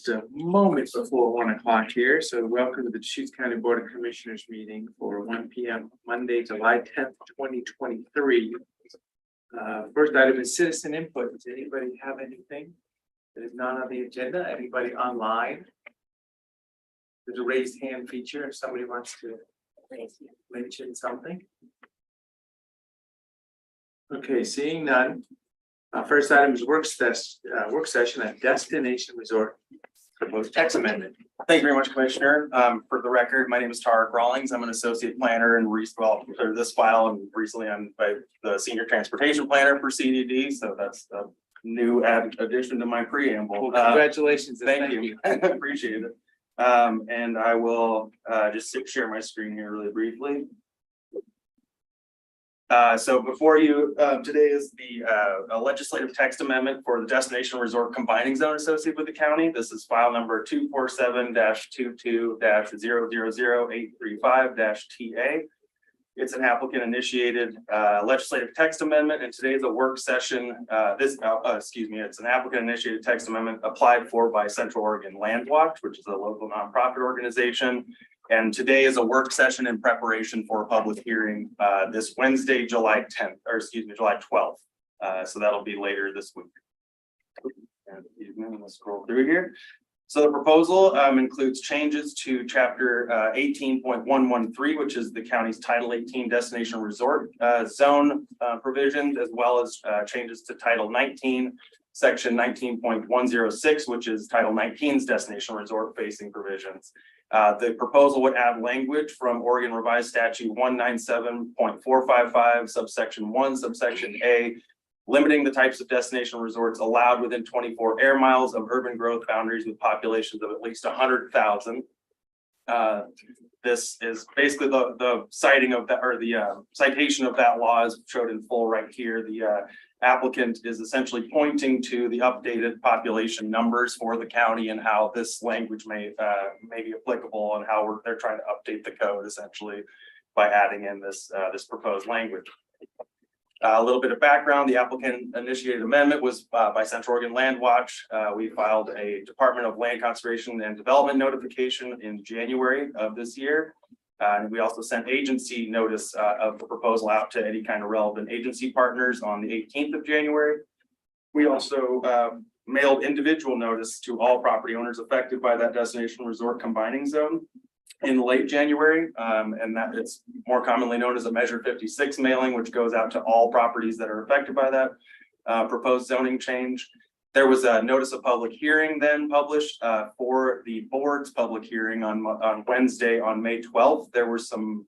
It's a moment before 1 o'clock here, so welcome to the Deschutes County Board of Commissioners meeting for 1 p.m. Monday, July 10th, 2023. First item is citizen input. Does anybody have anything that is not on the agenda? Anybody online? There's a raised hand feature if somebody wants to mention something. Okay, seeing none. First item is work session at Destination Resort. Proposed text amendment. Thank you very much, Commissioner. For the record, my name is Tara Rawlings. I'm an associate planner and for this file, and recently I'm the senior transportation planner for CDD. So that's a new addition to my preamble. Well, congratulations. And thank you. Appreciate it. And I will just share my screen here really briefly. So before you, today is the legislative text amendment for the Destination Resort Combining Zone associated with the county. This is file number 247-22-000835-TA. It's an applicant initiated legislative text amendment, and today is a work session. It's an applicant initiated text amendment applied for by Central Oregon Land Watch, which is a local nonprofit organization. And today is a work session in preparation for a public hearing this Wednesday, July 12th. So that'll be later this week. And let's scroll through here. So the proposal includes changes to chapter 18.113, which is the county's Title 18 Destination Resort Zone provisions, as well as changes to Title 19, Section 19.106, which is Title 19's Destination Resort facing provisions. The proposal would add language from Oregon Revised Statute 197.455, subsection 1, subsection A, limiting the types of destination resorts allowed within 24 air miles of urban growth boundaries with populations of at least 100,000. This is basically the citing of that, or the citation of that law is showed in full right here. The applicant is essentially pointing to the updated population numbers for the county and how this language may be applicable, and how they're trying to update the code essentially by adding in this proposed language. A little bit of background: the applicant initiated amendment was by Central Oregon Land Watch. We filed a Department of Land Conservation and Development notification in January of this year. And we also sent agency notice of the proposal out to any kind of relevant agency partners on the 18th of January. We also mailed individual notice to all property owners affected by that destination resort combining zone in late January, and that it's more commonly known as a Measure 56 mailing, which goes out to all properties that are affected by that proposed zoning change. There was a notice of public hearing then published for the board's public hearing on Wednesday, on May 12th. There were some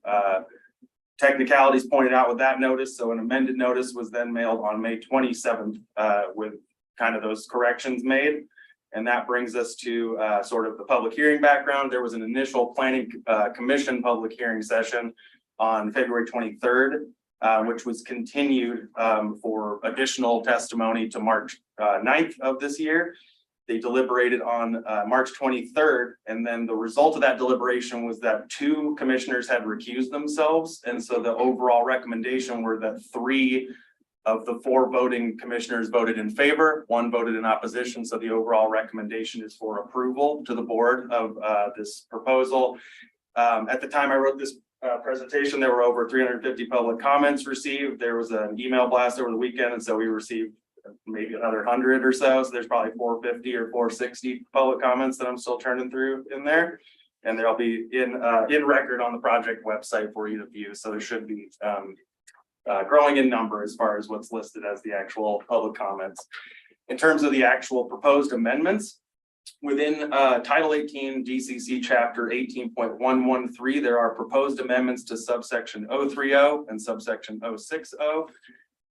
technicalities pointed out with that notice, so an amended notice was then mailed on May 27th with kind of those corrections made. And that brings us to sort of the public hearing background. There was an initial planning commission public hearing session on February 23rd, which was continued for additional testimony to March 9th of this year. They deliberated on March 23rd, and then the result of that deliberation was that 2 commissioners had recused themselves. And so the overall recommendation were that 3 of the 4 voting commissioners voted in favor, 1 voted in opposition. So the overall recommendation is for approval to the board of this proposal. At the time I wrote this presentation, there were over 350 public comments received. There was an email blast over the weekend, and so we received maybe another 100 or so. So there's probably 450 or 460 public comments that I'm still turning through in there. And they'll be in record on the project website for you to view. So there should be growing in number as far as what's listed as the actual public comments. In terms of the actual proposed amendments, within Title 18 DCC Chapter 18.113, there are proposed amendments to subsection 030 and subsection 060,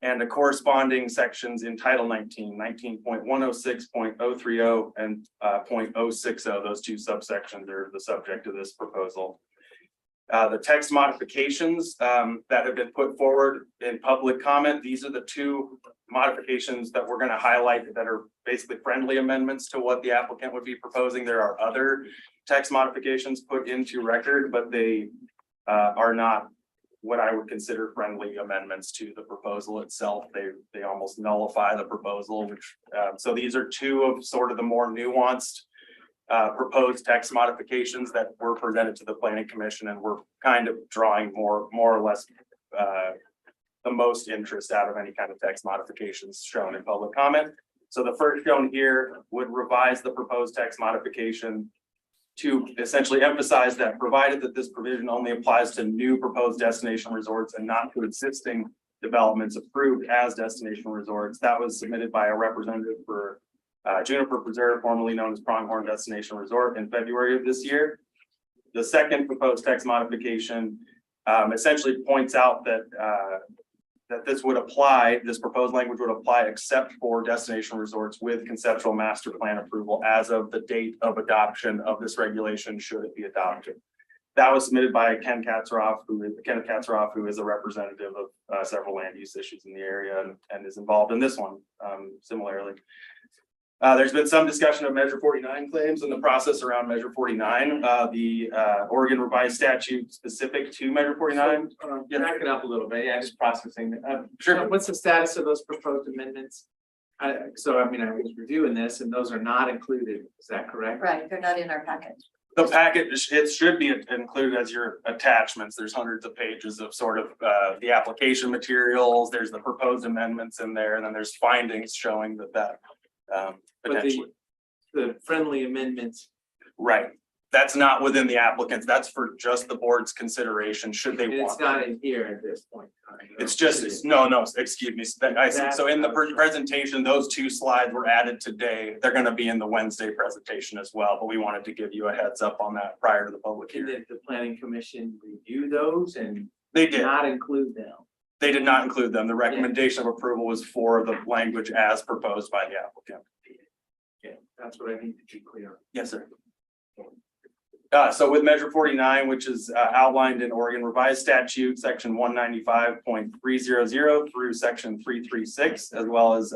and the corresponding sections in Title 19, 19.106, 0.030, and 0.060. Those 2 subsections are the subject of this proposal. The text modifications that have been put forward in public comment, these are the 2 modifications that we're going to highlight that are basically friendly amendments to what the applicant would be proposing. There are other text modifications put into record, but they are not what I would consider friendly amendments to the proposal itself. They almost nullify the proposal, which so these are 2 of sort of the more nuanced proposed text modifications that were presented to the planning commission, and we're kind of drawing more or less the most interest out of any kind of text modifications shown in public comment. So the first shown here would revise the proposed text modification to essentially emphasize that provided that this provision only applies to new proposed destination resorts and not to existing developments approved as destination resorts. That was submitted by a representative for Juniper Preserve, formerly known as Pronghorn Destination Resort, in February of this year. The second proposed text modification essentially points out that that this proposed language would apply except for destination resorts with conceptual master plan approval as of the date of adoption of this regulation, should it be adopted. That was submitted by Kenneth Katzeroff, who is a representative of several land use issues in the area and is involved in this one similarly. There's been some discussion of Measure 49 claims in the process around Measure 49, the Oregon revised statute specific to Measure 49. Back it up a little bit. Yeah, just processing. Sure. What's the status of those proposed amendments? So I mean, I was reviewing this and those are not included. Is that correct? Right, they're not in our package. The packet, it should be included as your attachments. There's hundreds of pages of sort of the application materials. There's the proposed amendments in there, and then there's findings showing that potentially. The friendly amendments. Right. That's not within the applicants. That's for just the board's consideration, should they And want. it's not in here at this point. It's just, no, excuse me. I see. So in the presentation, those two slides were added today. They're going to be in the Wednesday presentation as well, but we wanted to give you a heads up on that prior to the public Did hearing. the planning commission review those and They did. not include them? They did not include them. The recommendation of approval was for the language as proposed by the applicant. Yeah, that's what I need to be clear on. Yes, sir. So with Measure 49, which is outlined in Oregon Revised Statute, Section 195.300 through Section 336, as well as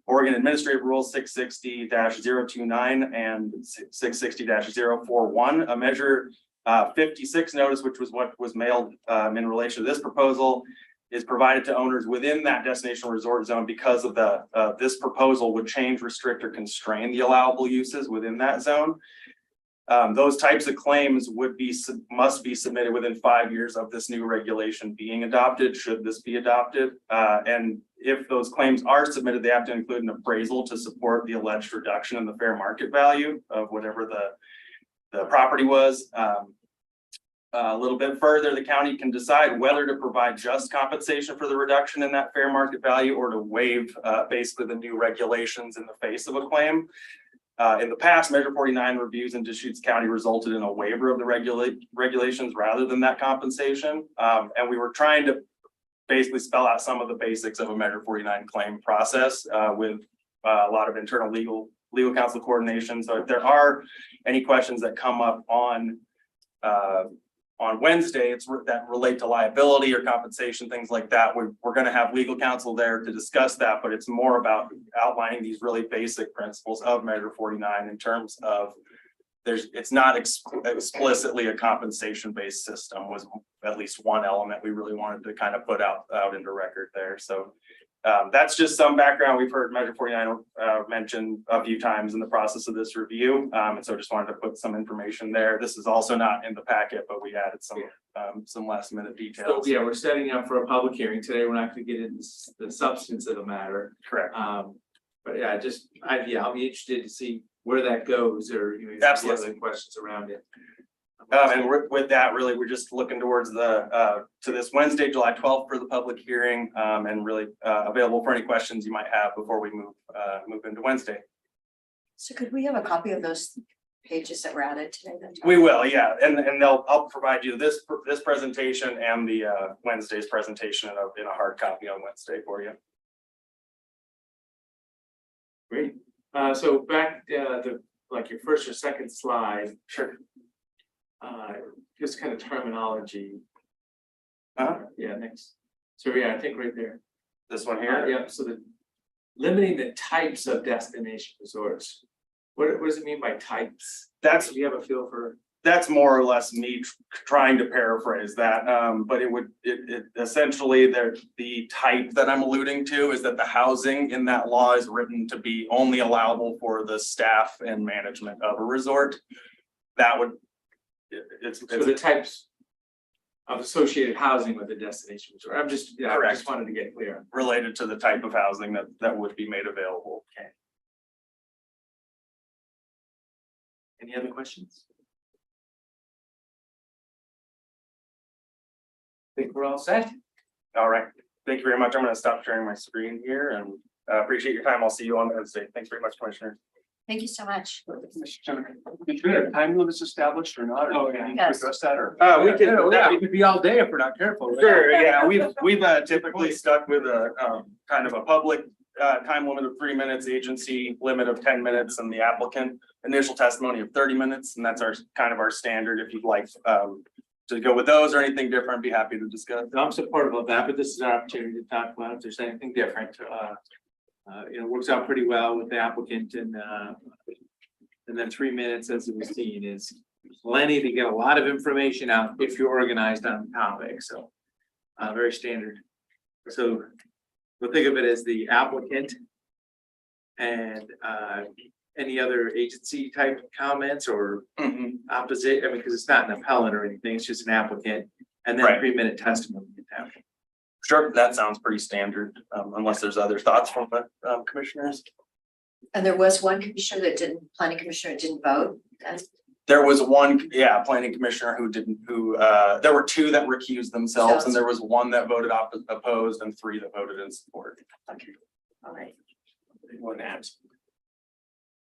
Oregon Administrative Rule 660-029 and 660-041, a Measure 56 notice, which was what was mailed in relation to this proposal, is provided to owners within that destination resort zone because of the this proposal would change, restrict, or constrain the allowable uses within that zone. Those types of claims must be submitted within 5 years of this new regulation being adopted, should this be adopted. And if those claims are submitted, they have to include an appraisal to support the alleged reduction in the fair market value of whatever the property was. A little bit further, the county can decide whether to provide just compensation for the reduction in that fair market value or to waive basically the new regulations in the face of a claim. In the past, Measure 49 reviews in Deschutes County resulted in a waiver of the regulations rather than that compensation. And we were trying to basically spell out some of the basics of a Measure 49 claim process with a lot of internal legal counsel coordination. So if there are any questions that come up on Wednesday, that relate to liability or compensation, things like that, we're going to have legal counsel there to discuss that, but it's more about outlining these really basic principles of Measure 49 in terms of it's not explicitly a compensation-based system was at least one element we really wanted to kind of put out into record there. So that's just some background. We've heard Measure 49 mentioned a few times in the process of this review. And so just wanted to put some information there. This is also not in the packet, but we added some last minute details. So yeah, we're setting up for a public hearing today. We're not going to get into the substance of the matter. Correct. But yeah, I'll be interested to see where that goes, or Absolutely. Other questions around it. And with that, really, we're just looking towards to this Wednesday, July 12th for the public hearing, and really available for any questions you might have before we move into Wednesday. So could we have a copy of those pages that were added today? We will, yeah, and I'll provide you this presentation and the Wednesday's presentation in a hard copy on Wednesday for you. Great. So back like your first or second slide. Sure. Just kind of terminology. Uh-huh. Yeah, next. So yeah, I think right there. This one here. Yeah, so limiting the types of destination resorts. What does it mean by types? That's Do you have a feel for? That's more or less me trying to paraphrase that, but it essentially, the type that I'm alluding to is that the housing in that law is written to be only allowable for the staff and management of a resort. That would, it's So the types of associated housing with the destination resort. I'm just, I Correct. just wanted to get clear. related to the type of housing that would be made available. Okay. Any other questions? Think we're all set? All right, thank you very much. I'm gonna stop sharing my screen here and appreciate your time. I'll see you on Wednesday. Thanks very much, Commissioner. Thank you so much. Time limits established or not? Oh, yeah. Yes. Address that or? We can, We could be all day if we're not careful. right? sure, yeah, we've typically stuck with a kind of a public time limit of 3 minutes, agency limit of 10 minutes, and the applicant initial testimony of 30 minutes, and that's our kind of our standard. If you'd like to go with those or anything different, be happy to discuss. I'm supportive of that, but this is our opportunity to talk about if there's anything different. It works out pretty well with the applicant and then 3 minutes, as it was seen, is plenty to get a lot of information out if you're organized on the topic, so very standard. So we'll think of it as the applicant and any other agency type comments or opposite, I mean, because it's not an appellant or anything, it's just an applicant, and then Right. 3 minute testimony. Sure, that sounds pretty standard, unless there's other thoughts from the commissioners. And there was one planning commissioner didn't vote. And There was one, planning commissioner who didn't, there were 2 that recused themselves, and there was 1 that voted opposed and 3 that voted in support. all right. One absent.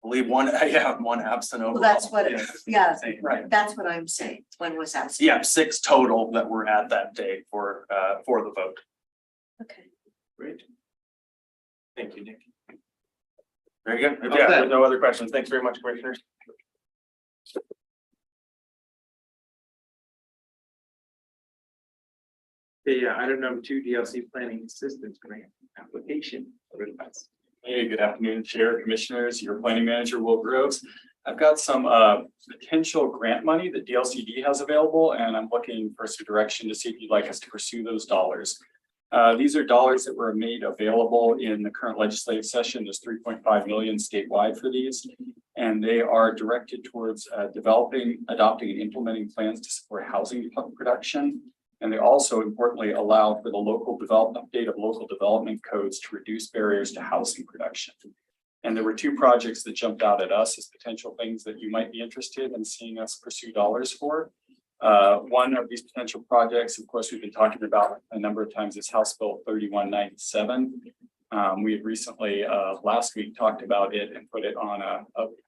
I believe one absent overall. Well, that's what, yeah, Right. that's what I'm saying. One was absent. Yeah, 6 total that were at that day for the vote. Okay. Great. Thank you, Nick. Very good. Okay. Yeah, there's no other questions. Thanks very much, commissioners. Okay, yeah, item number 2, DLC planning assistance grant application. Hey, good afternoon, Chair, Commissioners, your planning manager, Will Groves. I've got some potential grant money that DLCD has available, and I'm looking for some direction to see if you'd like us to pursue those dollars. These are dollars that were made available in the current legislative session. There's 3.5 million statewide for these, and they are directed towards developing, adopting, and implementing plans to support housing production. And they also importantly allow for the update of local development codes to reduce barriers to housing production. And there were 2 projects that jumped out at us as potential things that you might be interested in seeing us pursue dollars for. One of these potential projects, of course, we've been talking about a number of times, is House Bill 3197. We had recently, last week, talked about it and put it on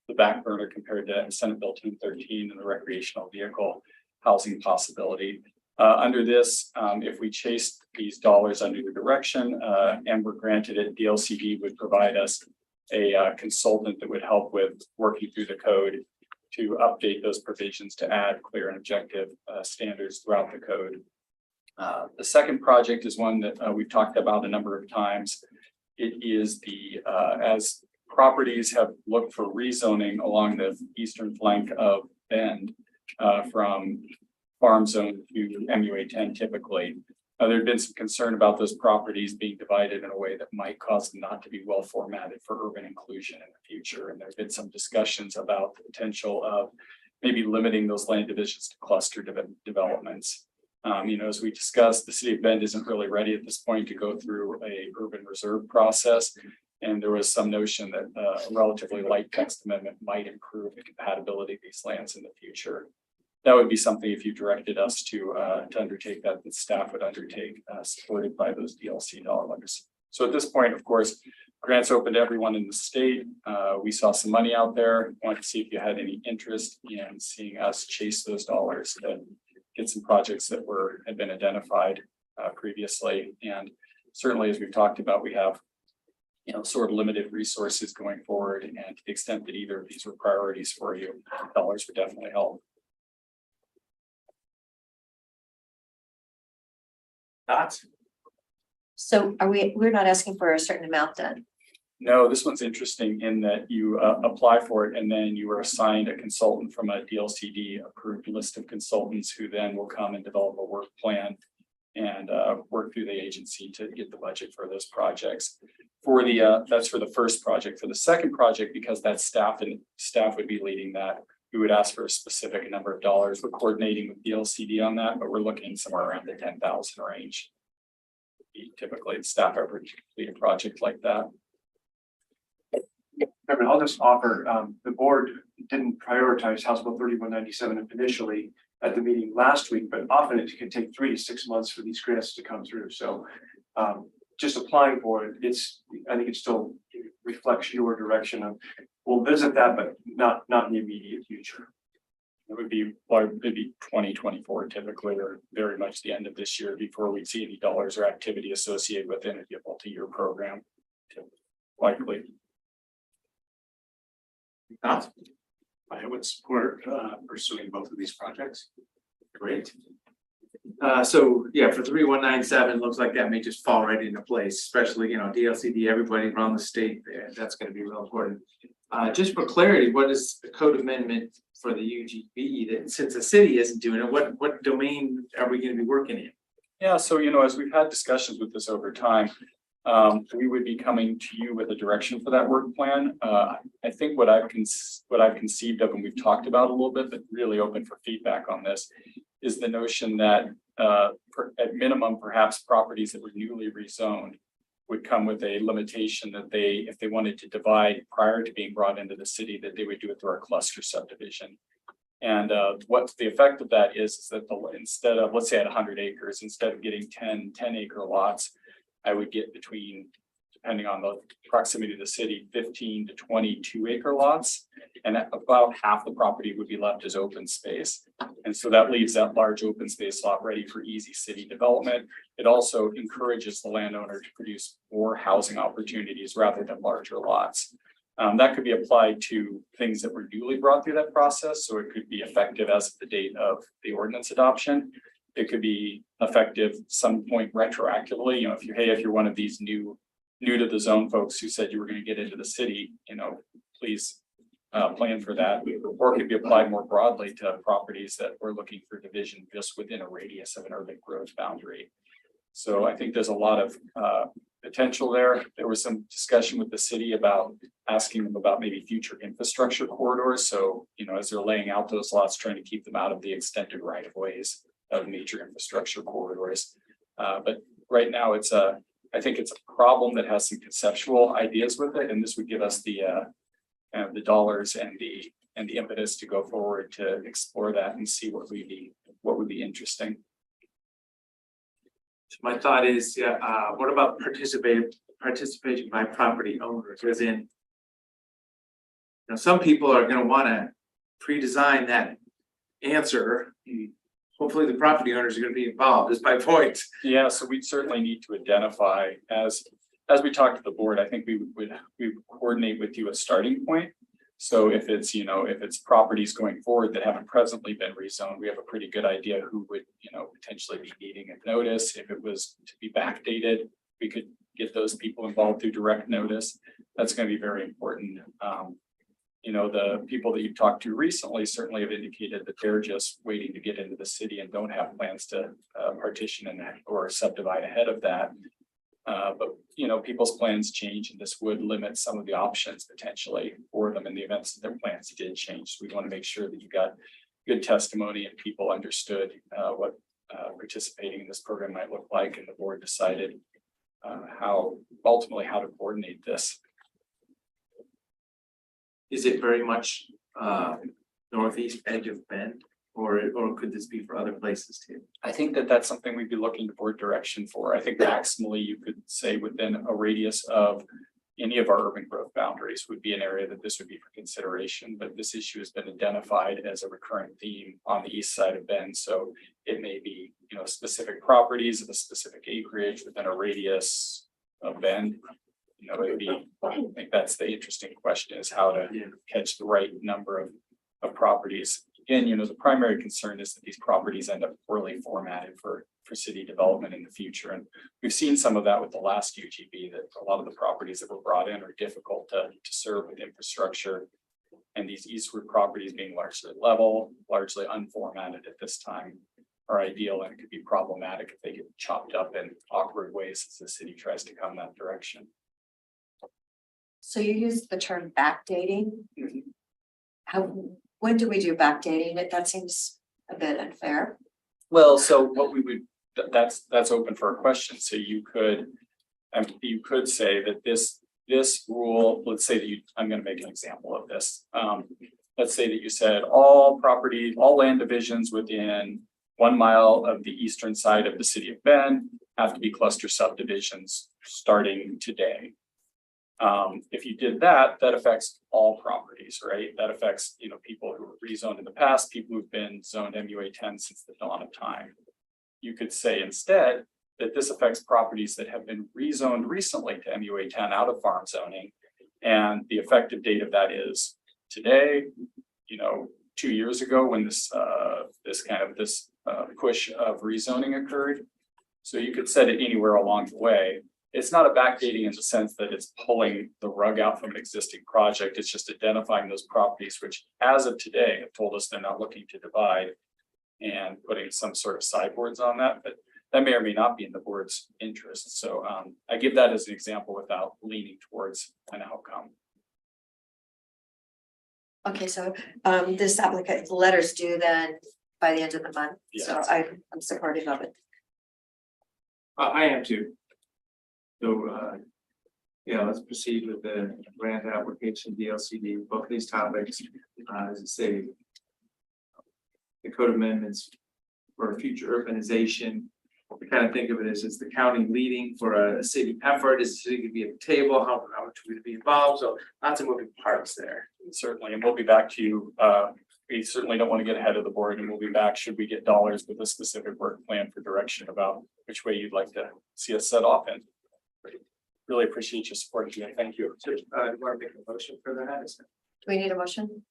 the back burner compared to Senate Bill 1013 and the recreational vehicle housing possibility. Under this, if we chased these dollars under the direction and were granted it, DLCD would provide us a consultant that would help with working through the code to update those provisions to add clear and objective standards throughout the code. The second project is one that we've talked about a number of times. It is as properties have looked for rezoning along the eastern flank of Bend from farm zone to MUA 10 typically. There had been some concern about those properties being divided in a way that might cause them not to be well formatted for urban inclusion in the future. And there have been some discussions about the potential of maybe limiting those land divisions to cluster developments. As we discussed, the city of Bend isn't really ready at this point to go through a urban reserve process. And there was some notion that a relatively light text amendment might improve the compatibility of these lands in the future. That would be something, if you directed us to undertake that, the staff would undertake, supported by those DLC dollars. So at this point, of course, grants open to everyone in the state. We saw some money out there. Wanted to see if you had any interest in seeing us chase those dollars to get some projects that had been identified previously. And certainly, as we've talked about, we have sort of limited resources going forward. And to the extent that either of these were priorities for you, dollars would definitely help. Thoughts? So we're not asking for a certain amount then? No, this one's interesting in that you apply for it and then you are assigned a consultant from a DLCD approved list of consultants who then will come and develop a work plan and work through the agency to get the budget for those projects. For the that's for the first project. For the second project, because that's staff and staff would be leading that, we would ask for a specific number of dollars. We're coordinating with DLCD on that, but we're looking somewhere around the 10,000 range. Typically, the staff ever complete a project like that. Chairman, I'll just offer, the board didn't prioritize House Bill 3197 initially at the meeting last week, but often it can take 3 to 6 months for these grants to come through. So just applying for it, I think it still reflects your direction of, we'll visit that, but not in the immediate future. It would be, well, it'd be 2024 typically, or very much the end of this year before we see any dollars or activity associated with it. It'd be a multi-year program. Likely. I would support pursuing both of these projects. Great. So yeah, for 3197, looks like that may just fall right into place, especially, DLCD, everybody around the state there. That's gonna be real important. Just for clarity, what is the code amendment for the UGB that since the city isn't doing it, what domain are we gonna be working in? Yeah, so as we've had discussions with this over time, we would be coming to you with a direction for that work plan. I think what I've conceived of and we've talked about a little bit, but really open for feedback on this, is the notion that at minimum, perhaps properties that were newly rezoned would come with a limitation that if they wanted to divide prior to being brought into the city, that they would do it through our cluster subdivision. And what the effect of that is that instead of, let's say at 100 acres, instead of getting 10 acre lots, I would get between, depending on the proximity to the city, 15 to 22 acre lots. And about half the property would be left as open space. And so that leaves that large open space lot ready for easy city development. It also encourages the landowner to produce more housing opportunities rather than larger lots. That could be applied to things that were newly brought through that process. So it could be effective as of the date of the ordinance adoption. It could be effective some point retroactively, if you're one of these new to the zone folks who said you were going to get into the city, please plan for that. Or it could be applied more broadly to properties that we're looking for division just within a radius of an urban growth boundary. So I think there's a lot of potential there. There was some discussion with the city about asking them about maybe future infrastructure corridors. So, as they're laying out those lots, trying to keep them out of the extended right of ways of major infrastructure corridors. But right now I think it's a problem that has some conceptual ideas with it. And this would give us the dollars and the impetus to go forward to explore that and see what would be interesting. So my thought is, what about participation by property owners? As in, some people are going to want to pre-design that answer. Hopefully the property owners are going to be involved, is my point. Yeah, so we certainly need to identify as we talk to the board, I think we would coordinate with you a starting point. So if it's properties going forward that haven't presently been rezoned, we have a pretty good idea who would, potentially be needing a notice. If it was to be backdated, we could get those people involved through direct notice. That's going to be very important. The people that you've talked to recently certainly have indicated that they're just waiting to get into the city and don't have plans to partition or subdivide ahead of that. But people's plans change, and this would limit some of the options potentially for them in the events that their plans did change. So we want to make sure that you got good testimony and people understood what participating in this program might look like, and the board decided how to coordinate this. Is it very much northeast edge of Bend, or could this be for other places too? I think that that's something we'd be looking to board direction for. I think maximally you could say within a radius of any of our urban growth boundaries would be an area that this would be for consideration, but this issue has been identified as a recurrent theme on the east side of Bend. So it may be, specific properties of a specific acreage within a radius of Bend. I think that's the interesting question, is how to catch the right number of properties again, the primary concern is that these properties end up poorly formatted for city development in the future. And we've seen some of that with the last UGB, that a lot of the properties that were brought in are difficult to serve with infrastructure. And these eastward properties being largely level, largely unformatted at this time are ideal, and it could be problematic if they get chopped up in awkward ways as the city tries to come that direction. So you used the term backdating. When do we do backdating? That seems a bit unfair. Well, so what we would, that's open for a question. So you could say that this rule, let's say that I'm going to make an example of this. Let's say that you said all land divisions within 1 mile of the eastern side of the city of Bend have to be cluster subdivisions starting today. If you did that, that affects all properties, right? That affects, people who were rezoned in the past, people who've been zoned MUA 10 since the dawn of time. You could say instead that this affects properties that have been rezoned recently to MUA 10 out of farm zoning. And the effective date of that is today, 2 years ago when this push of rezoning occurred. So you could set it anywhere along the way. It's not a backdating in the sense that it's pulling the rug out from an existing project. It's just identifying those properties, which as of today have told us they're not looking to divide, and putting some sort of sideboards on that, but that may or may not be in the board's interest. So I give that as an example without leaning towards an outcome. Okay, so this applicant, the letter's due then by the end of the month. So Yeah. I'm supportive of it. I am too. So, let's proceed with the grant application, DLCD, both these topics, as I say. The code amendments for future urbanization. We kind of think of it as it's the county leading for a city effort. Is the city going to be at the table? How much would it be involved? So lots of moving parts there. Certainly, and we'll be back to you. We certainly don't want to get ahead of the board, and we'll be back should we get dollars with a specific work plan for direction about which way you'd like to see us set off in. Really appreciate your support today. Thank you. So, you want to make a motion for that? Do we need a motion?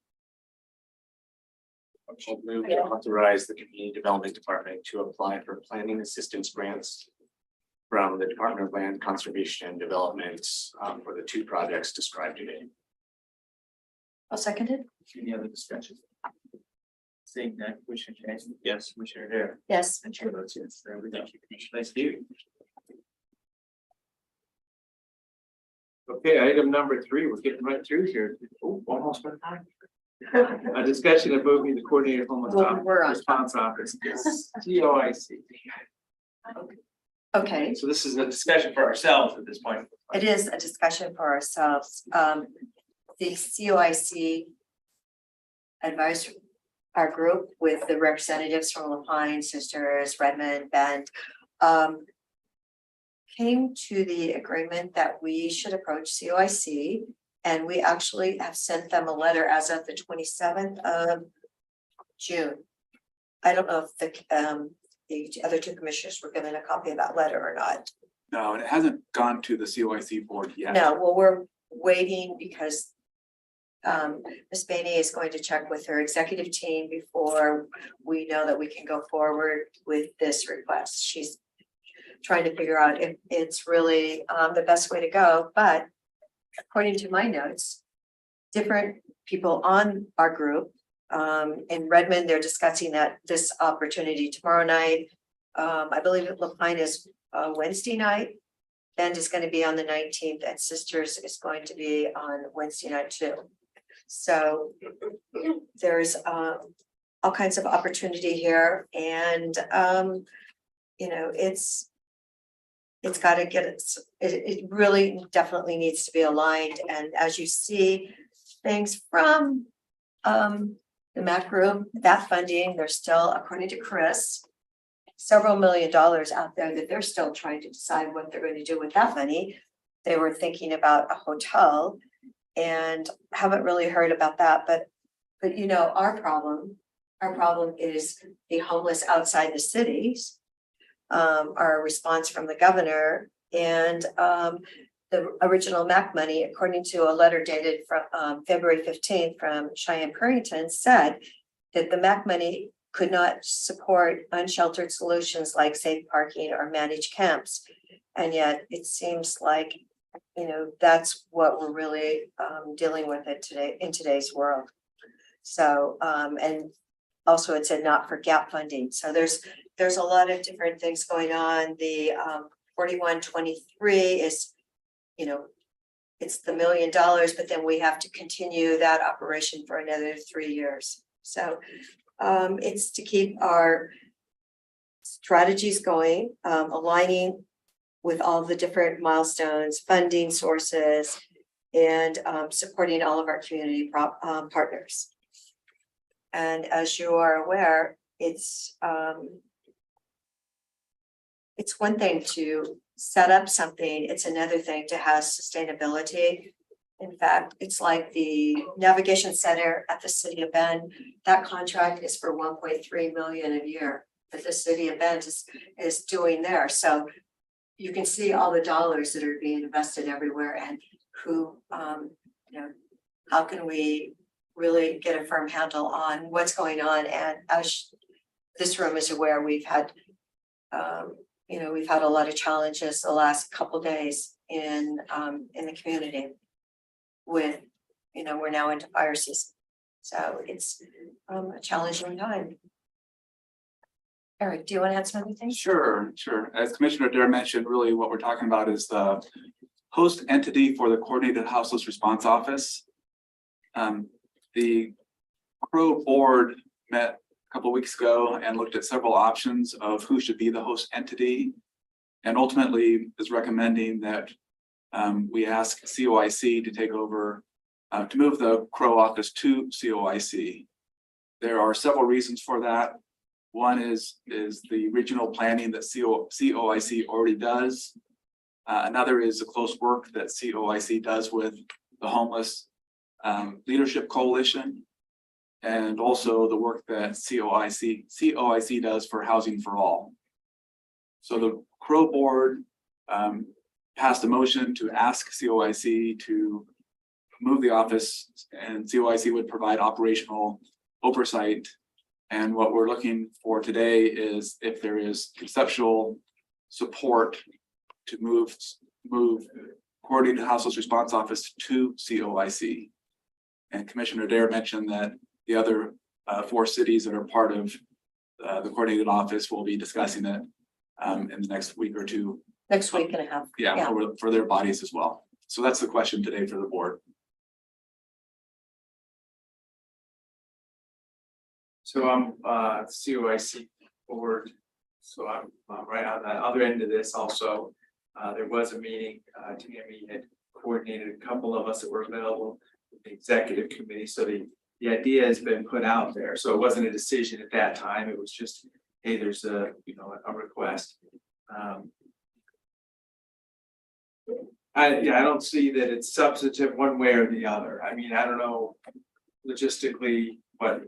I'll move to authorize the Community Development Department to apply for planning assistance grants from the Department of Land Conservation and Development for the 2 projects described today. I'll second it. Any other discussion? Seeing that, Commissioner Jackson? Yes. Commissioner Dare? Yes. And Chair votes yes. There we go. Nice to you. Okay, item number 3, we're getting right through here. Oh, almost went time. A discussion of moving the coordinated homeless We're on. response office, COIC. Okay, So this is a discussion for ourselves at this point. it is a discussion for ourselves. The COIC advisory, our group with the representatives from Lapine, Sisters, Redmond, Bend, came to the agreement that we should approach COIC, and we actually have sent them a letter as of the 27th of June. I don't know if the other 2 commissioners were given a copy of that letter or not. No, and it hasn't gone to the COIC board yet. No, well, we're waiting because Ms. Bainey is going to check with her executive team before we know that we can go forward with this request. She's trying to figure out if it's really the best way to go, but according to my notes, different people on our group in Redmond, they're discussing that this opportunity tomorrow night. I believe Lapine is Wednesday night. Bend is going to be on the 19th, and Sisters is going to be on Wednesday night too. So there's all kinds of opportunity here, and it's got to get it really definitely needs to be aligned. And as you see things from the MAC group, that funding, there's still, according to Chris, several $1 million out there that they're still trying to decide what they're going to do with that money. They were thinking about a hotel and haven't really heard about that, but our problem is the homeless outside the cities. Our response from the governor and the original MAC money, according to a letter dated from February 15th from Cheyenne Purrington, said that the MAC money could not support unsheltered solutions like safe parking or managed camps. And yet it seems like, that's what we're really dealing with it today in today's world. So, and also it said not for gap funding. So there's a lot of different things going on. The 4123 is, it's the $1 million, but then we have to continue that operation for another 3 years. So it's to keep our strategies going, aligning with all the different milestones, funding sources, and supporting all of our community partners. And as you are aware, it's one thing to set up something, it's another thing to have sustainability. In fact, it's like the navigation center at the city of Bend, that contract is for 1.3 million a year that the city of Bend is doing there. So you can see all the dollars that are being invested everywhere, and who, how can we really get a firm handle on what's going on? And as this room is aware, we've had a lot of challenges the last couple days in the community with, we're now into fire season. So it's a challenging time. Eric, do you want to add some other things? Sure. As Commissioner Dare mentioned, really what we're talking about is the host entity for the Coordinated Houseless Response Office. The CRO board met a couple of weeks ago and looked at several options of who should be the host entity, and ultimately is recommending that we ask COIC to take over, to move the CRO office to COIC. There are several reasons for that. One is the regional planning that COIC already does. Another is the close work that COIC does with the Homeless Leadership Coalition, and also the work that COIC does for Housing for All. So the CRO board passed a motion to ask COIC to move the office, and COIC would provide operational oversight. And what we're looking for today is if there is conceptual support to move Coordinated Houseless Response Office to COIC. And Commissioner Dare mentioned that the other 4 cities that are part of the coordinated office will be discussing it in the next week or two. Next week and a half. Yeah, for their bodies as well. So that's the question today for the board. So I'm COIC board, so I'm right on the other end of this also. There was a meeting, Tammy had coordinated a couple of us that were available with the executive committee, so the idea has been put out there, so it wasn't a decision at that time, it was just, hey, there's a request. I don't see that it's substantive one way or the other. I mean, I don't know logistically what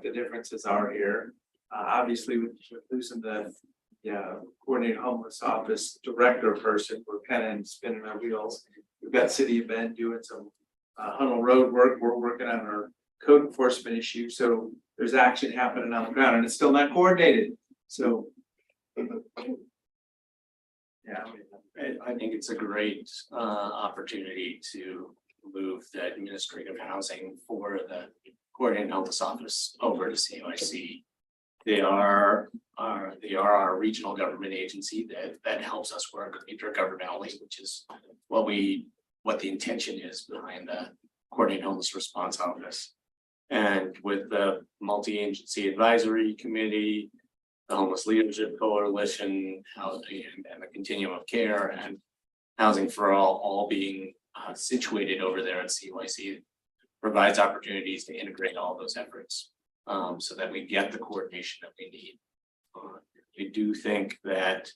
the differences are here. Obviously with losing the coordinated homeless office director person, we're kind of spinning our wheels. We've got City of Bend doing some Hunnell Road work. We're working on our code enforcement issue. So there's action happening on the ground and it's still not coordinated. So yeah. I think it's a great opportunity to move the administrative housing for the Coordinated Homeless Office over to COIC. They are our regional government agency that helps us work intergovernmentally, which is what the intention is behind the Coordinated Homeless Response Office. And with the multi-agency advisory committee, the Homeless Leadership Coalition, housing and the continuum of care and Housing for All being situated over there at COIC, provides opportunities to integrate all those efforts so that we get the coordination that we need. We do think that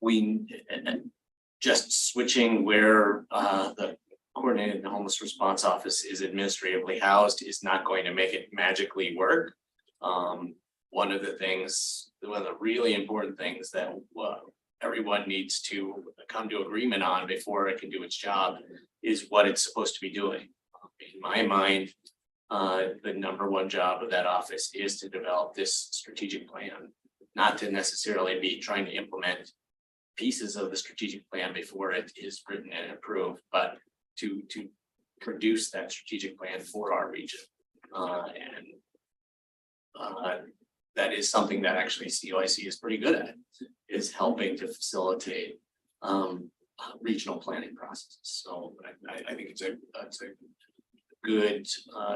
we just switching where the Coordinated Homeless Response Office is administratively housed is not going to make it magically work. One of the really important things that everyone needs to come to agreement on before it can do its job is what it's supposed to be doing. In my mind, the number one job of that office is to develop this strategic plan, not to necessarily be trying to implement pieces of the strategic plan before it is written and approved, but to produce that strategic plan for our region. That is something that actually COIC is pretty good at, is helping to facilitate regional planning processes. So I think it's a good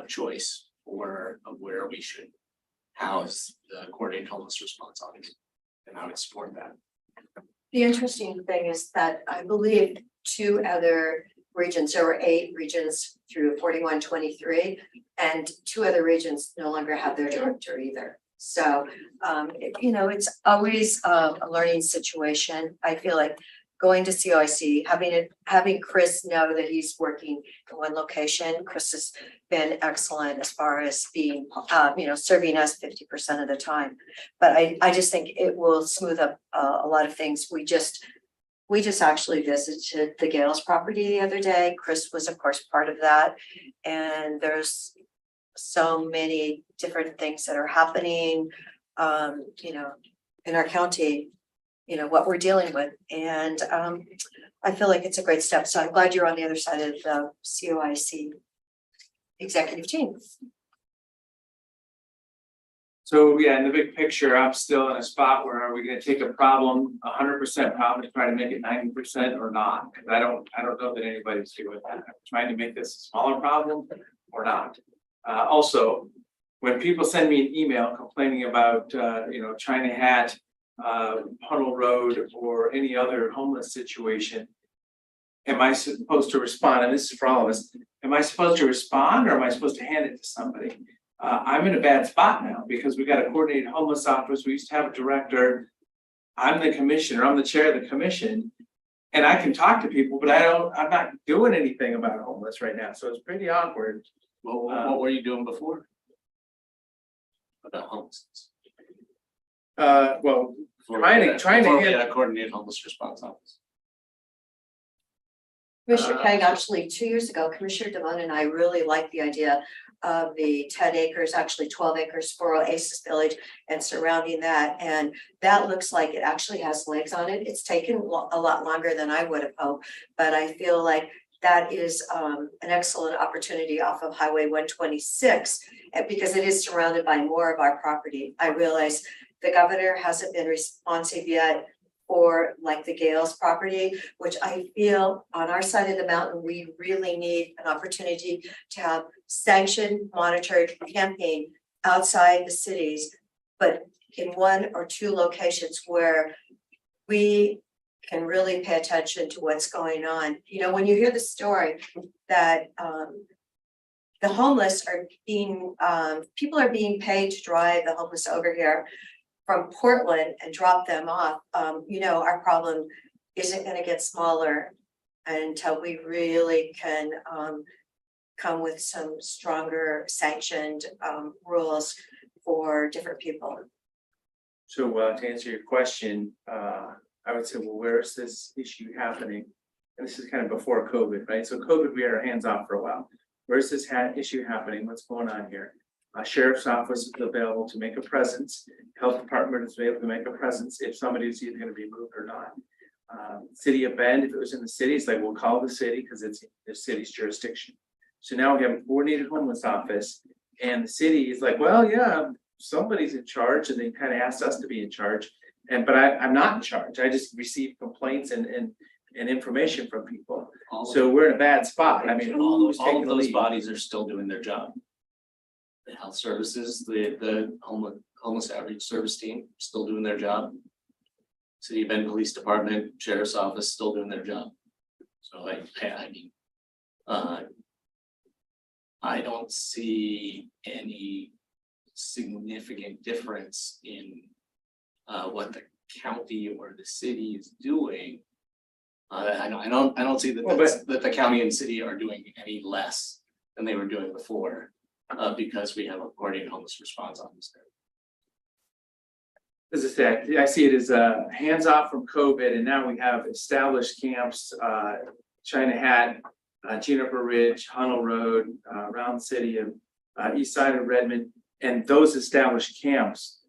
choice for where we should house the coordinated homeless response office, and I would support that. The interesting thing is that I believe 2 other regions, there were 8 regions through 4123, and 2 other regions no longer have their director either. So, you know, it's always a learning situation. I feel like going to COIC, having Chris know that he's working in one location. Chris has been excellent as far as being, you know, serving us 50% of the time. But I just think it will smooth up a lot of things. We just actually visited the Gales property the other day. Chris was, of course, part of that. And there's so many different things that are happening, you know, in our county, you know, what we're dealing with. And I feel like it's a great step. So I'm glad you're on the other side of the COIC executive team. So yeah, in the big picture, I'm still in a spot where are we gonna take a problem, 100% problem, and try to make it 90% or not? Because I don't know that anybody's doing that. I'm trying to make this a smaller problem or not. Also, when people send me an email complaining about you know, China Hat, Huddle Road, or any other homeless situation, am I supposed to respond? And this is for all of us. Am I supposed to respond, or am I supposed to hand it to somebody? I'm in a bad spot now because we got a coordinated homeless office. We used to have a director. I'm the commissioner. I'm the chair of the commission, and I can talk to people, but I'm not doing anything about homeless right now. So it's pretty awkward. Well, what were you doing before? About homelessness. Well, trying to Before we get- had a coordinated homeless response office. Commissioner Kang, actually 2 years ago, Commissioner Devon and I really liked the idea of the 10 acres, actually 12 acres for Oasis Village and surrounding that. And that looks like it actually has legs on it. It's taken a lot longer than I would have hoped, but I feel like that is an excellent opportunity off of Highway 126 because it is surrounded by more of our property. I realize the governor hasn't been responsive yet for like the Gales property, which I feel on our side of the mountain, we really need an opportunity to have sanctioned, monitored camping outside the cities, but in 1 or 2 locations where we can really pay attention to what's going on. You know, when you hear the story that the homeless are being, people are being paid to drive the homeless over here from Portland and drop them off, you know, our problem isn't going to get smaller until we really can come with some stronger sanctioned rules for different people. So to answer your question, I would say, well, where is this issue happening? And this is kind of before COVID, right? So COVID, we had our hands off for a while. Where is this issue happening? What's going on here? Sheriff's office is available to make a presence. Health department is able to make a presence if somebody is either going to be moved or not. City of Bend, if it was in the city, it's like, we'll call the city because it's the city's jurisdiction. So now we have a coordinated homeless office, and the city is like, well, yeah, somebody's in charge, and they kind of asked us to be in charge. But I'm not in charge. I just receive complaints and information from people. So we're in a bad spot. I mean, all who's taking of the those lead? bodies are still doing their job. The health services, the homeless outreach service team, still doing their job. City of Bend Police Department, Sheriff's Office, still doing their job. So I mean, I don't see any significant difference in what the county or the city is doing. I don't see that that the county and city are doing any less than they were doing before, because we have a coordinated homeless response office there. As I said, I see it as hands off from COVID, and now we have established camps, China Hat, Juniper Ridge, Hunnell Road, Round City, and east side of Redmond. And those established camps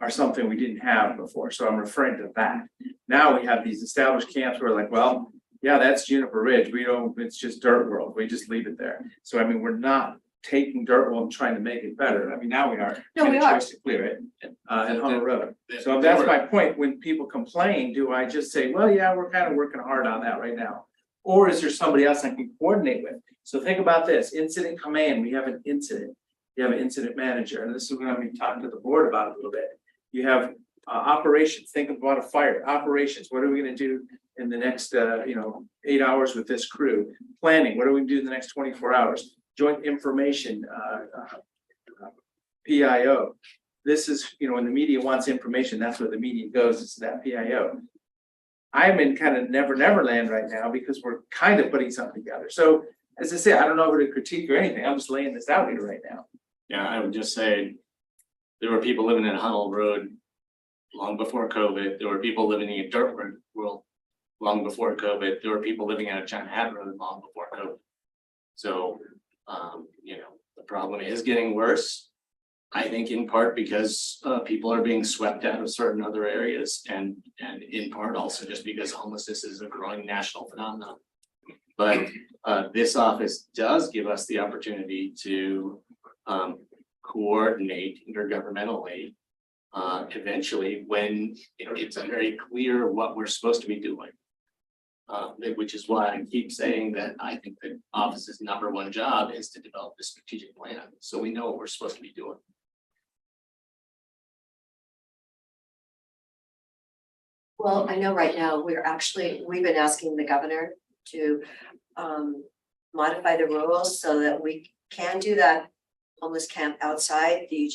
are something we didn't have before, so I'm referring to that. Now we have these established camps where like, well, yeah, that's Juniper Ridge, we don't, it's just dirt world, we just leave it there. So I mean, we're not taking dirt world and trying to make it better, I mean, now we are. No, we Made a are. choice to clear it, and Hunnell Road. So that's my point, when people complain, do I just say, well, yeah, we're kind of working hard on that right now? Or is there somebody else I can coordinate with? So think about this, incident command, we have an incident. You have an incident manager, and this is what I'm gonna be talking to the board about a little bit. You have operations, think about a fire, operations, what are we gonna do in the next 8 hours with this crew? Planning, what are we gonna do in the next 24 hours? Joint information, PIO. This is, when the media wants information, that's where the media goes, it's that PIO. I'm in kind of never land right now because we're kind of putting something together. So as I say, I don't know who to critique or anything, I'm just laying this out here right now. Yeah, I would just say, there were people living in Hunnell Road long before COVID. There were people living in Dirt World long before COVID. There were people living at John Hatt Road long before COVID. So, the problem is getting worse. I think in part because people are being swept out of certain other areas, and in part also just because homelessness is a growing national phenomenon. But this office does give us the opportunity to coordinate intergovernmentally eventually when it's very clear what we're supposed to be doing. Which is why I keep saying that I think the office's #1 job is to develop a strategic plan, so we know what we're supposed to be doing. Well, I know right now, we've been asking the governor to modify the rules so that we can do that homeless camp outside the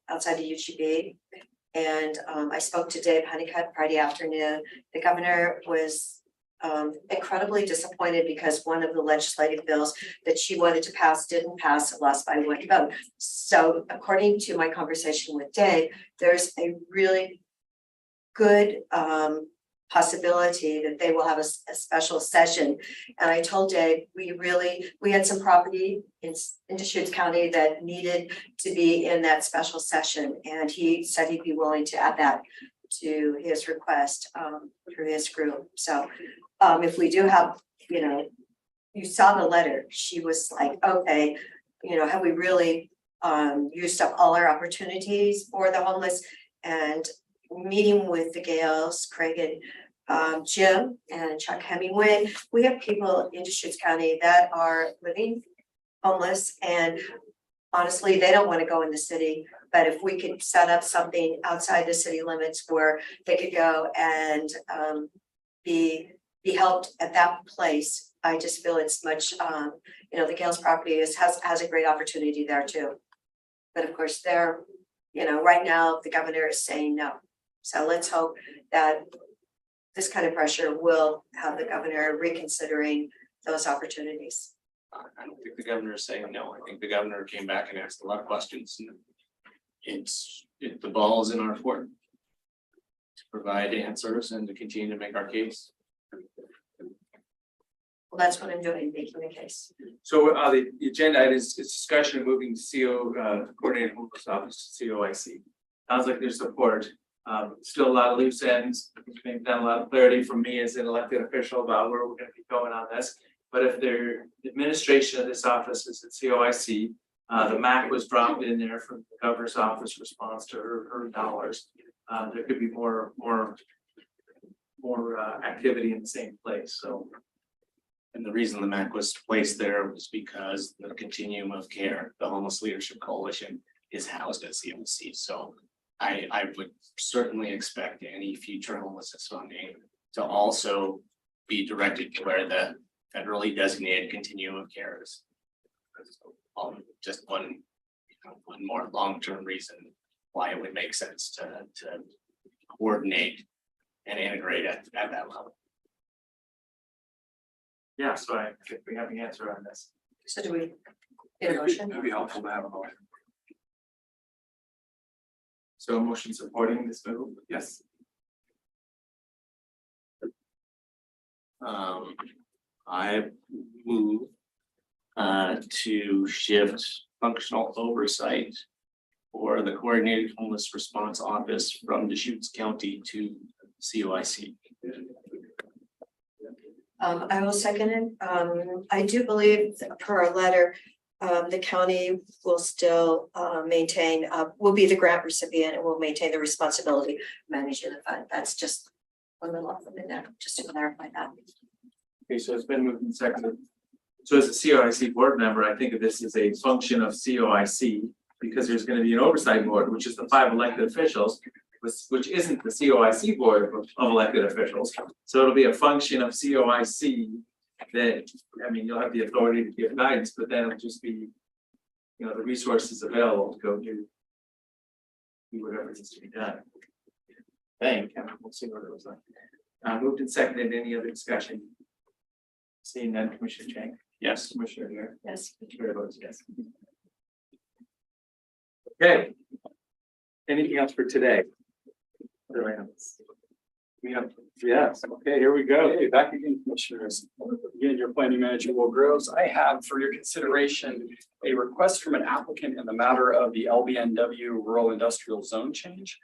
UGB. And I spoke to Dave Honeycutt Friday afternoon. The governor was incredibly disappointed because one of the legislative bills that she wanted to pass didn't pass, it lost by 1 vote. So according to my conversation with Dave, there's a really good possibility that they will have a special session. And I told Dave, we had some property in Deschutes County that needed to be in that special session. And he said he'd be willing to add that to his request through his group. So if we do have, you saw the letter, she was like, okay, have we really used up all our opportunities for the homeless? And meeting with the Gales, Craig and Jim and Chuck Hemingway, we have people in Deschutes County that are living homeless, and honestly, they don't want to go in the city. But if we could set up something outside the city limits where they could go and be helped at that place, I just feel it's much, the Gales property has a great opportunity there too. But of course, right now, the governor is saying no. So let's hope that this kind of pressure will have the governor reconsidering those opportunities. I don't think the governor is saying no. I think the governor came back and asked a lot of questions. And the ball is in our court to provide answers and to continue to make our case. Well, that's what I'm doing, making the case. So the agenda item is discussion of moving coordinated homeless office to COIC. Sounds like there's support. Still a lot of loose ends. Maybe not a lot of clarity from me as an elected official about where we're going to be going on this. But if the administration of this office is at COIC, the MAC was dropped in there from the governor's office response to her dollars. There could be more activity in the same place. So. And the reason the MAC was placed there was because the Continuum of Care, the Homeless Leadership Coalition, is housed at CMC. So I would certainly expect any future homelessness funding to also be directed to where the federally designated Continuum of Care is. Just one more long-term reason why it would make sense to coordinate and integrate at that level. Yeah, so I think we have the answer on this. So do we get a motion? It'd be helpful to have a motion. So a motion supporting this move? Yes. I move to shift functional oversight for the Coordinated Homeless Response Office from Deschutes County to COIC. I will second it. I do believe that per our letter, the county will still maintain, will be the grant recipient and will maintain the responsibility of managing the fund. That's just a little off in there, just to clarify that. Okay, so it's been moved and seconded. So as a COIC board member, I think of this as a function of COIC, because there's gonna be an oversight board, which is the 5 elected officials, which isn't the COIC board of elected officials. So it'll be a function of COIC that, I mean, you'll have the authority to give guidance, but then it'll just be, you know, the resources available to go do whatever needs to be done. Thank you. We'll see what it was like. Moved and seconded. Any other discussion? Seeing none, Commissioner Chang. Yes. Commissioner Rea. Yes. Chair votes yes. Okay. Anything else for today? Yes, okay, here we go. Okay, back again, commissioners. Again, your planning manager, Will Groves. I have for your consideration a request from an applicant in the matter of the LBNW Rural Industrial Zone change.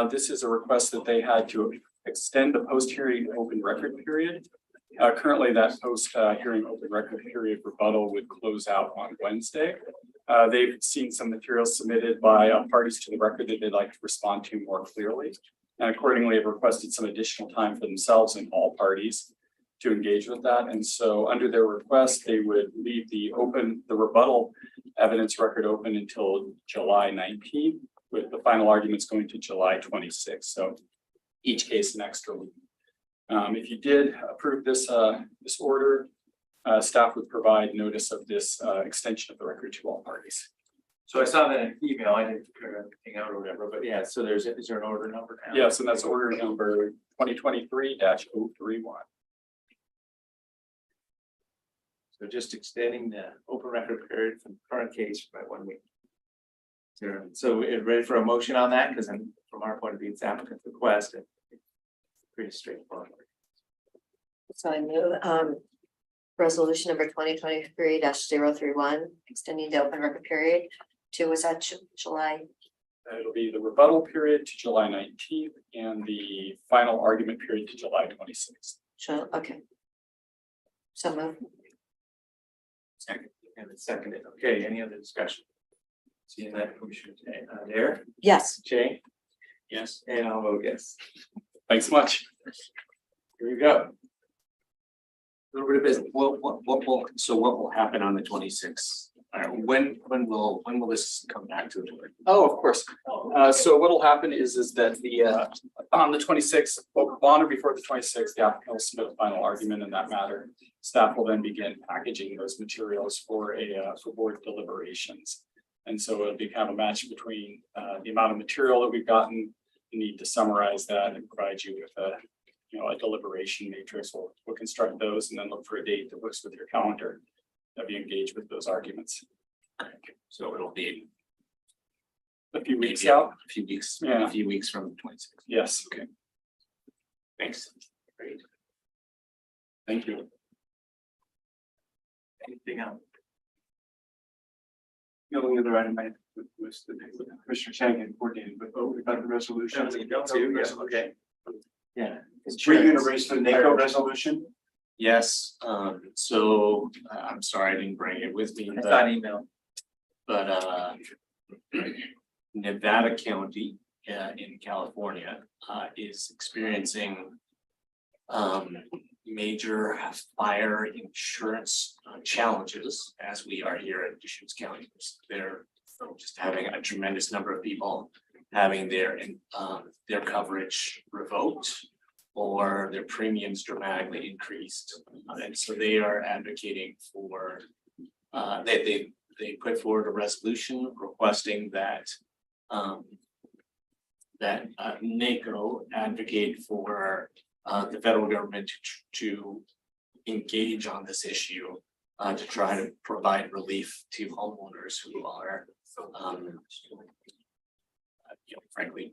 This is a request that they had to extend the post-hearing open record period. Currently, that post-hearing open record period rebuttal would close out on Wednesday. They've seen some materials submitted by parties to the record that they'd like to respond to more clearly. And accordingly, have requested some additional time for themselves and all parties to engage with that. And so under their request, they would leave the rebuttal evidence record open until July 19th, with the final arguments going to July 26th. So each case an extra week. If you did approve this order, staff would provide notice of this extension of the record to all parties. So I saw that in email, I didn't figure everything out or whatever, but yeah, so is there an order number now? Yes, and that's order number 2023-031. So just extending the open record period from the current case by 1 week. So ready for a motion on that? Because from our point of view, it's applicant's request. And it's pretty straightforward. So I move resolution number 2023-031, extending the open record period to, was that July? It'll be the rebuttal period to July 19th and the final argument period to July 26th. Okay. So move. Second. And it's seconded. Okay, any other discussion? Seeing that, Commissioner there? Yes. Jay? Yes. And I'll vote yes. Thanks much. Here we go. A little bit of business. What will happen on the 26th? When will this come back to the board? Oh, of course. So what'll happen is that the on the 26th, on or before the 26th, the applicant will submit a final argument in that matter. Staff will then begin packaging those materials for board deliberations. And so it'll be kind of a match between the amount of material that we've gotten. We need to summarize that and provide you with a deliberation matrix. We'll construct those and then look for a date that works with your calendar that we engage with those arguments. So it'll be A few weeks maybe out. a few weeks, Yeah. a few weeks from the 26th. Yes. Okay. Thanks. Great. Thank you. Anything else? The only other item I was the Commissioner Chang had coordinated, but about the resolution. Okay. Yeah. Were you going to raise the NACO resolution? Yes, so I'm sorry I didn't bring it with me, I got email. but Nevada County in California is experiencing major fire insurance challenges, as we are here at Deschutes County. They're just having a tremendous number of people having their coverage revoked or their premiums dramatically increased. And so they are advocating for, they put forward a resolution requesting that NACO advocate for the federal government to engage on this issue to try to provide relief to homeowners who are frankly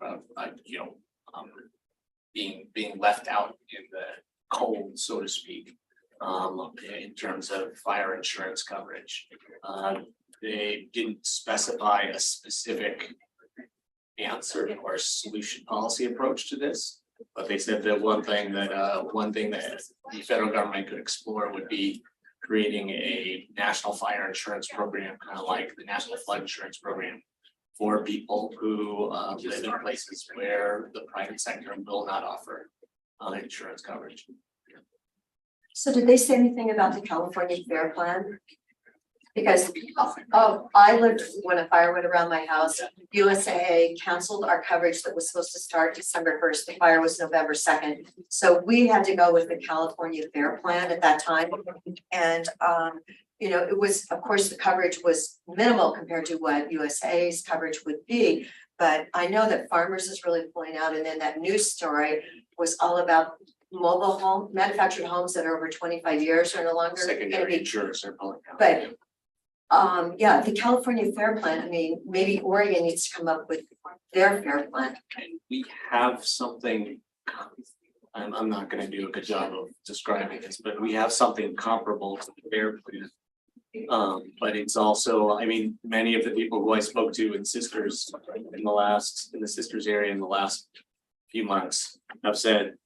being left out in the cold, so to speak, in terms of fire insurance coverage. They didn't specify a specific answer or solution policy approach to this. But they said that one thing that the federal government could explore would be creating a national fire insurance program, kind of like the national flood insurance program for people who live in places where the private sector will not offer insurance coverage. So did they say anything about the California Fair Plan? Because I lived when a fire went around my house, USAA canceled our coverage that was supposed to start December 1st. The fire was November 2nd. So we had to go with the California Fair Plan at that time. And you know, it was, of course, the coverage was minimal compared to what USAA's coverage would be. But I know that Farmers is really pulling out, and then that news story was all about mobile home, manufactured homes that are over 25 years or no longer gonna Secondary be. insurers are pulling out. But yeah, the California Fair Plan, I mean, maybe Oregon needs to come up with their fair plan. And we have something. I'm not gonna do a good job of describing this, but we have something comparable to the fair plan. But it's also, I mean, many of the people who I spoke to in Sisters in the Sisters area in the last few months have said,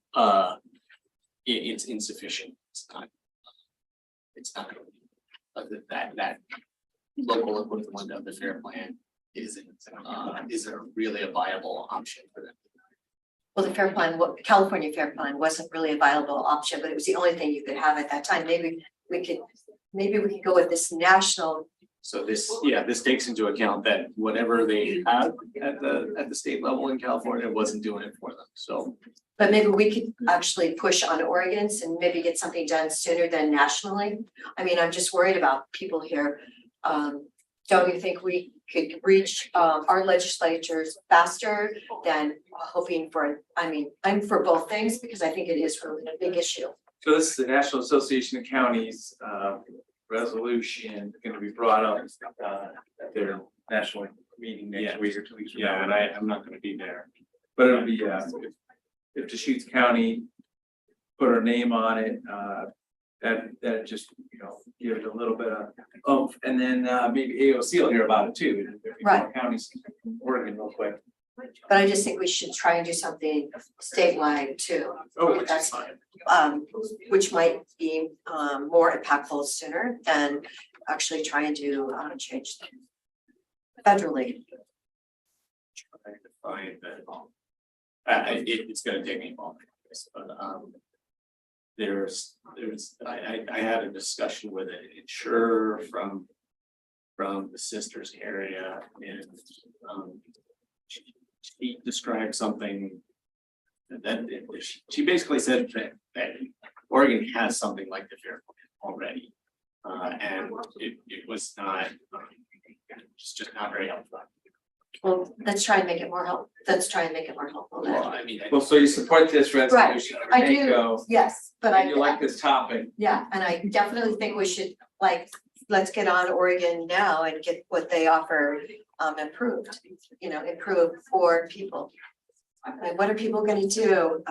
it's insufficient. It's not gonna be, that local equivalent of the fair plan isn't really a viable option for them. Well, the fair plan, California Fair Plan wasn't really a viable option, but it was the only thing you could have at that time. Maybe we could go with this national. So this takes into account that whatever they have at the state level in California wasn't doing it for them, so. But maybe we could actually push on Oregon's and maybe get something done sooner than nationally. I mean, I'm just worried about people here. Don't you think we could reach our legislatures faster than hoping for, I mean, I'm for both things because I think it is really a big issue. So this is the National Association of Counties resolution going to be brought up at their national meeting next week or 2 weeks from now. And I'm not gonna be there. But it'll be, if Deschutes County put her name on it, that just, you know, give it a little bit of oomph, and then maybe AOC will hear about it too. If Right. more counties in Oregon real quick. But I just think we should try and do something statewide too. Oh, which That's is fine. Which might be more impactful sooner than actually trying to change things federally. Trying to find that. It's gonna take me a moment, but I had a discussion with an insurer from the Sisters area, and she described something that she basically said that Oregon has something like the fair plan already, and it was not, it's just not very helpful. Well, let's try and make it more helpful. Let's try and make it more helpful. Well, I mean, Well, so you support this resolution? I okay, do. go. Yes, but And you like this topic? yeah, and I definitely think we should, like, let's get on Oregon now and get what they offer improved, you know, improved for people. Like, what are people gonna do?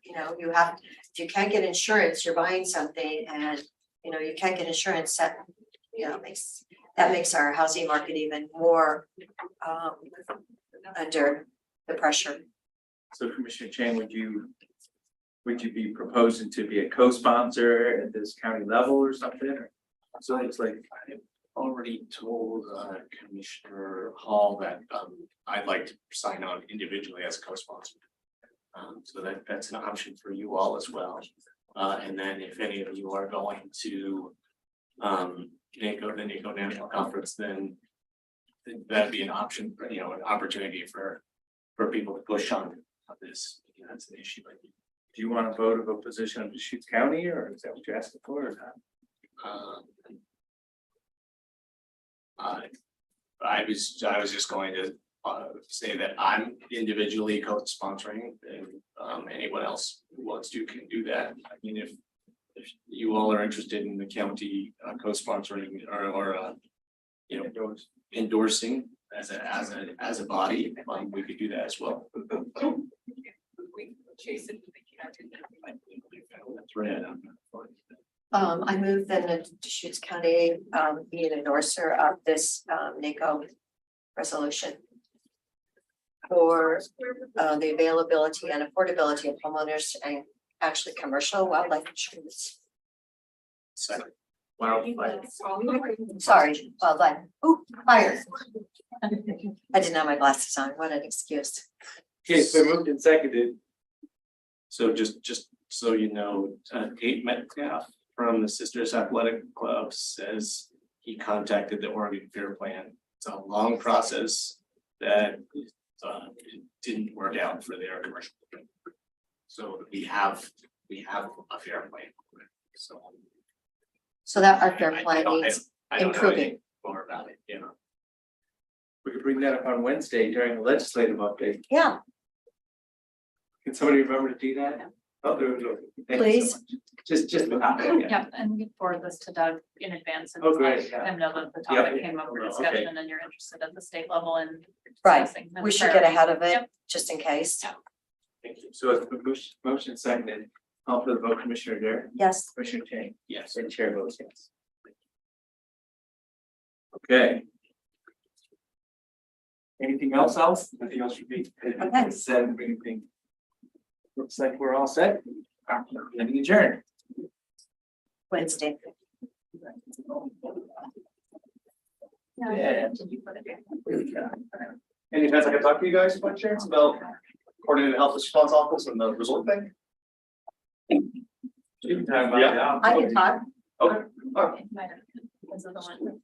You know, if you can't get insurance, you're buying something and, you know, you can't get insurance, that, you know, makes our housing market even more under the pressure. So Commissioner Chang, would you be proposing to be a co-sponsor at this county level or something? Or so it's like, I've already told Commissioner Hall that I'd like to sign on individually as a co-sponsor. So that's an option for you all as well. And then if any of you are going to the NACO National Conference, then that'd be an option, you know, an opportunity for people to push on this. That's an issue. do you want to vote of a position of Deschutes County, or is that what you're asking for or not? I was just going to say that I'm individually co-sponsoring, and anyone else who wants to can do that. I mean, if you all are interested in the county co-sponsoring or you know, endorsing as a body, we could do that as well. Chase it. That's right. I move that the Deschutes County be an endorser of this NACO resolution for the availability and affordability of homeowners and actually commercial wildlife insurance. Second. Sorry, wildlife. Ooh, fire. I didn't have my glasses on. What an excuse. Okay, so moved and seconded. So just so you know, Kate Metcalf from the Sisters Athletic Club says he contacted the Oregon Fair Plan. It's a long process that it didn't work out for their commercial. So we have a fair plan. So. So that our fair I plan don't- needs I don't know improving. anything more about it, you know. We could bring that up on Wednesday during the legislative update. Yeah, Can somebody remember to do that? Oh, there we go. Thank you so Please. much. Just the topic, yeah. Yeah, and we forward this to Doug in advance and Oh, great, let yeah. him know that the Yeah. topic came up for Okay. discussion and you're interested at the state level and. Right. discussing the we should get ahead of it Yep. just in case. Thank you. So it's been motion seconded. Call for the vote, Commissioner Dare, Yes, Commissioner Chang, Yes. and Chair votes yes. Okay. Anything else? Nothing else should be. Okay. Said anything? Looks like we're all set. Meeting adjourned. Wednesday. Yeah. Any chance I can talk to you guys by chance about coordinated health response office and the resort thing? You can talk about it now. I can talk. Okay, all right. Because of the one.